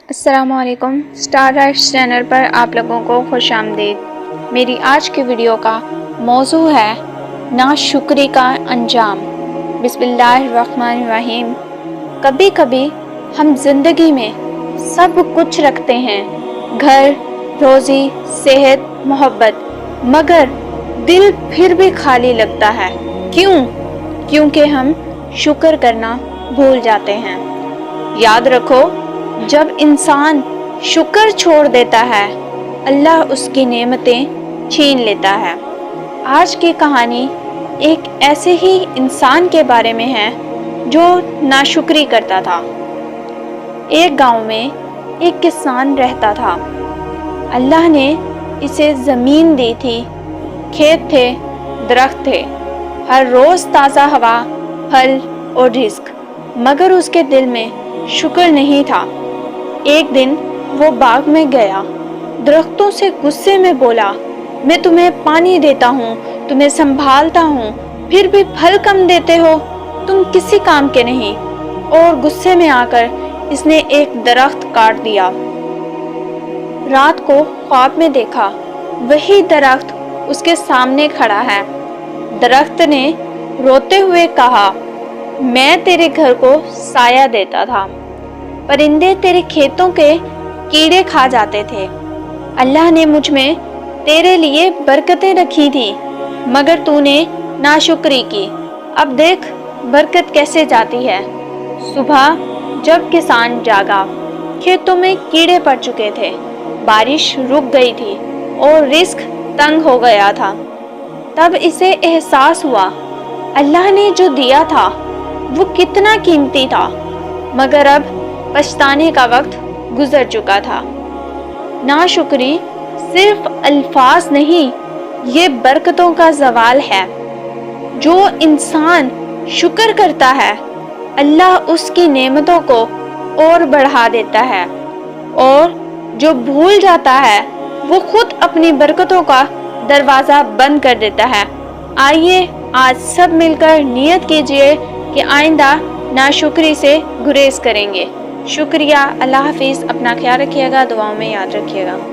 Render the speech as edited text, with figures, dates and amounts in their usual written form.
السلام علیکم، star rights channel پر آپ لوگوں کو خوش آمدید۔ میری آج کی ویڈیو کا موضوع ہے ناشکری کا انجام۔ بسم اللہ الرحمن الرحیم۔ کبھی کبھی ہم زندگی میں سب کچھ رکھتے ہیں، گھر، روزی، صحت، محبت، مگر دل پھر بھی خالی لگتا ہے۔ کیوں؟ کیونکہ ہم شکر کرنا بھول جاتے ہیں۔ یاد رکھو، جب انسان شکر چھوڑ دیتا ہے، اللہ اس کی نعمتیں چھین لیتا ہے۔ آج کی کہانی ایک ایسے ہی انسان کے بارے میں ہے جو ناشکری کرتا تھا۔ ایک گاؤں میں ایک کسان رہتا تھا۔ اللہ نے اسے زمین دی تھی، کھیت تھے، درخت تھے، ہر روز تازہ ہوا، پھل اور رزق، مگر اس کے دل میں شکر نہیں تھا۔ ایک دن وہ باغ میں گیا، درختوں سے غصے میں بولا، میں تمہیں پانی دیتا ہوں، تمہیں سنبھالتا ہوں، پھر بھی پھل کم دیتے ہو، تم کسی کام کے نہیں۔ اور غصے میں آ کر اس نے ایک درخت کاٹ دیا۔ رات کو خواب میں دیکھا، وہی درخت اس کے سامنے کھڑا ہے۔ درخت نے روتے ہوئے کہا، میں تیرے گھر کو سایہ دیتا تھا، پرندے تیرے کھیتوں کے کیڑے کھا جاتے تھے، اللہ نے مجھ میں تیرے لیے برکتیں رکھی تھی، مگر تو نے ناشکری کی، اب دیکھ برکت کیسے جاتی ہے۔ صبح جب کسان جاگا، کھیتوں میں کیڑے پڑ چکے تھے، بارش رک گئی تھی اور رزق تنگ ہو گیا تھا۔ تب اسے احساس ہوا، اللہ نے جو دیا تھا وہ کتنا قیمتی تھا، مگر اب پچھتانے کا وقت گزر چکا تھا۔ ناشکری صرف الفاظ نہیں، یہ برکتوں کا زوال ہے۔ جو انسان شکر کرتا ہے، اللہ اس کی نعمتوں کو اور بڑھا دیتا ہے، اور جو بھول جاتا ہے وہ خود اپنی برکتوں کا دروازہ بند کر دیتا ہے۔ آئیے آج سب مل کر نیت کیجئے کہ آئندہ ناشکری سے گریز کریں گے۔ شکریہ، اللہ حافظ، اپنا خیال رکھیے گا، دعاؤں میں یاد رکھیے گا۔